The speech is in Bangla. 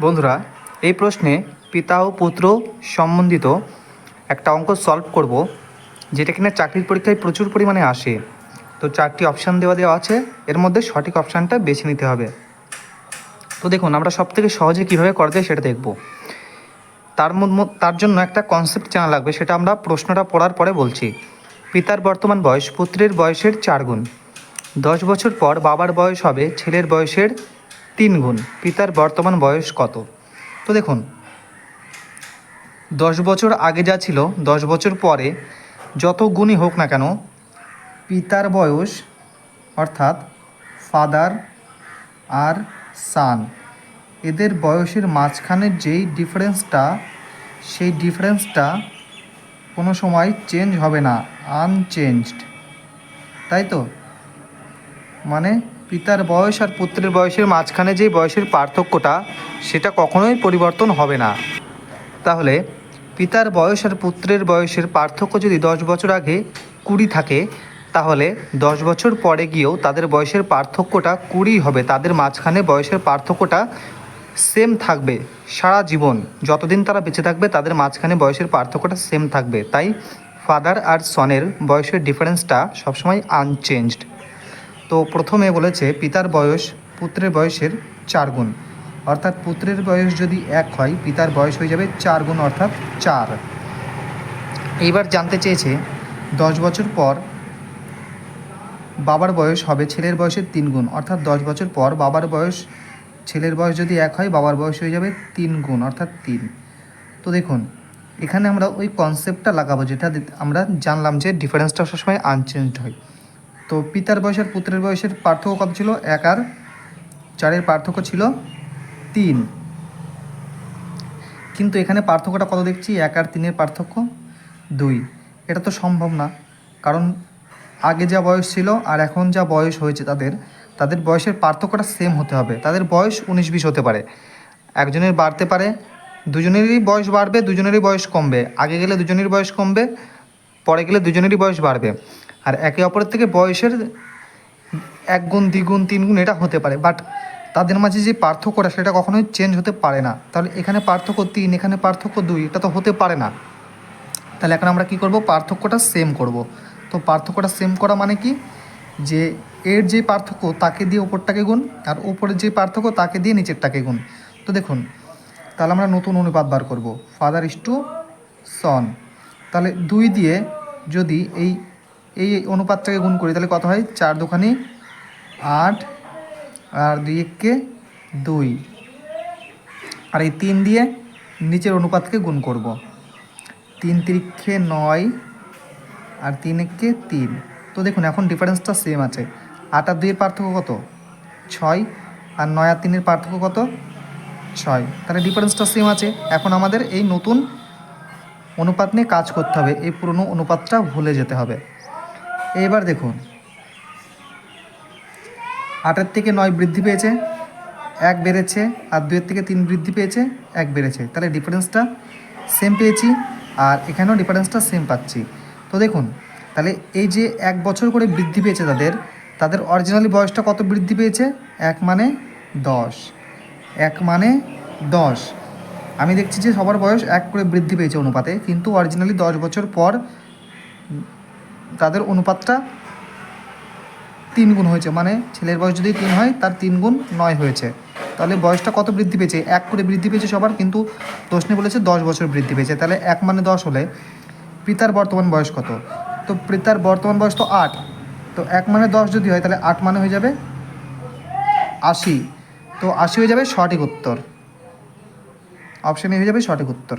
বন্ধুরা, এই প্রশ্নে পিতা ও পুত্র সম্বন্ধিত একটা অঙ্ক সলভ করব, যেটা কিনা চাকরির পরীক্ষায় প্রচুর পরিমাণে আসে। তো 4টি অপশান দেওয়া আছে, এর মধ্যে সঠিক অপশানটা বেছে নিতে হবে। তো দেখুন, আমরা সবথেকে সহজে কীভাবে করা যায় সেটা দেখব। তার জন্য একটা কনসেপ্ট জানা লাগবে, সেটা আমরা প্রশ্নটা পড়ার পরে বলছি। পিতার বর্তমান বয়স পুত্রের বয়সের 4 গুণ। 10 বছর পর বাবার বয়স হবে ছেলের বয়সের 3 গুণ। পিতার বর্তমান বয়স কত? তো দেখুন, 10 বছর আগে যা ছিল, 10 বছর পরে যত গুণই হোক না কেন, পিতার বয়স অর্থাৎ ফাদার আর সান, এদের বয়সের মাঝখানের যেই ডিফারেন্সটা, সেই ডিফারেন্সটা কোনো সময় চেঞ্জ হবে না, আনচেঞ্জড। তাই তো, মানে পিতার বয়স আর পুত্রের বয়সের মাঝখানে যে বয়সের পার্থক্যটা, সেটা কখনোই পরিবর্তন হবে না। তাহলে পিতার বয়স আর পুত্রের বয়সের পার্থক্য যদি 10 বছর আগে 20 থাকে, তাহলে 10 বছর পরে গিয়েও তাদের বয়সের পার্থক্যটা 20 হবে। তাদের মাঝখানে বয়সের পার্থক্যটা সেম থাকবে সারা জীবন, যতদিন তারা বেঁচে থাকবে তাদের মাঝখানে বয়সের পার্থক্যটা সেম থাকবে। তাই ফাদার আর সনের বয়সের ডিফারেন্সটা সবসময় আনচেঞ্জড। তো প্রথমে বলেছে পিতার বয়স পুত্রের বয়সের 4 গুণ, অর্থাৎ পুত্রের বয়স যদি 1 হয়, পিতার বয়স হয়ে যাবে 4 গুণ, অর্থাৎ 4। এইবার জানতে চেয়েছে 10 বছর পর বাবার বয়স হবে ছেলের বয়সের 3 গুণ, অর্থাৎ 10 বছর পর বাবার বয়স, ছেলের বয়স যদি 1 হয়, বাবার বয়স হয়ে যাবে 3 গুণ, অর্থাৎ 3। তো দেখুন, এখানে আমরা ওই কনসেপ্টটা লাগাবো, যেটা আমরা জানলাম যে ডিফারেন্সটা সবসময় আনচেঞ্জড হয়। তো পিতার বয়স আর পুত্রের বয়সের পার্থক্য কত ছিল? 1 আর 4-এর পার্থক্য ছিল 3। কিন্তু এখানে পার্থক্যটা কত দেখছি? 1 আর 3-এর পার্থক্য 2। এটা তো সম্ভব না, কারণ আগে যা বয়স ছিল আর এখন যা বয়স হয়েছে তাদের বয়সের পার্থক্যটা সেম হতে হবে। তাদের বয়স 19-20 হতে পারে, একজনের বাড়তে পারে, দুজনেরই বয়স বাড়বে, দুজনেরই বয়স কমবে। আগে গেলে দুজনেরই বয়স কমবে, পরে গেলে দুজনেরই বয়স বাড়বে। আর একে অপরের থেকে বয়সের 1 গুণ, 2 গুণ, 3 গুণ এটা হতে পারে, বাট তাদের মাঝে যে পার্থক্যটা সেটা কখনোই চেঞ্জ হতে পারে না। তাহলে এখানে পার্থক্য 3, এখানে পার্থক্য 2, এটা তো হতে পারে না। তাহলে এখন আমরা কি করব? পার্থক্যটা সেম করব। তো পার্থক্যটা সেম করা মানে কি? যে এর যে পার্থক্য তাকে দিয়ে ওপরটাকে গুণ, আর ওপরের যে পার্থক্য তাকে দিয়ে নিচেরটাকে গুণ। তো দেখুন, তাহলে আমরা নতুন অনুপাত বার করব, ফাদার ইস টু সন। তাহলে 2 দিয়ে যদি এই অনুপাতটাকে গুণ করি, তাহলে কত হয়? 4 দুখানি 8, আর 2 একে 2, আর এই 3 দিয়ে নিচের অনুপাতকে গুণ করব। 3 তিরিক্ষে 9, আর 3 একে 3। তো দেখুন, এখন ডিফারেন্সটা সেম আছে। 8 আর 2-এর পার্থক্য কত? 6, আর 9 আর 3-এর পার্থক্য কত? 6। তাহলে ডিফারেন্সটা সেম আছে। এখন আমাদের এই নতুন অনুপাত নিয়ে কাজ করতে হবে, এই পুরনো অনুপাতটা ভুলে যেতে হবে। এবার দেখুন, 8-এর থেকে 9 বৃদ্ধি পেয়েছে, 1 বেড়েছে, আর 2-এর থেকে 3 বৃদ্ধি পেয়েছে, 1 বেড়েছে। তাহলে ডিফারেন্সটা সেম পেয়েছি, আর এখানেও ডিফারেন্সটা সেম পাচ্ছি। তো দেখুন, তাহলে এই যে 1 বছর করে বৃদ্ধি পেয়েছে তাদের অরিজিনালি বয়সটা কত বৃদ্ধি পেয়েছে? 1 মানে 10, 1 মানে 10। আমি দেখছি যে সবার বয়স 1 করে বৃদ্ধি পেয়েছে অনুপাতে, কিন্তু অরিজিনালি 10 বছর পর তাদের অনুপাতটা 3 গুণ হয়েছে। মানে ছেলের বয়স যদি 3 হয়, তার 3 গুণ 9 হয়েছে। তাহলে বয়সটা কত বৃদ্ধি পেয়েছে? 1 করে বৃদ্ধি পেয়েছে সবার, কিন্তু প্রশ্নে বলেছে 10 বছর বৃদ্ধি পেয়েছে। তাহলে 1 মানে 10 হলে পিতার বর্তমান বয়স কত? তো পিতার বর্তমান বয়স তো 8। তো 1 মানে 10 যদি হয়, তাহলে 8 মানে হয়ে যাবে 80। তো 80 হয়ে যাবে সঠিক উত্তর, অপশানে হয়ে যাবে সঠিক উত্তর।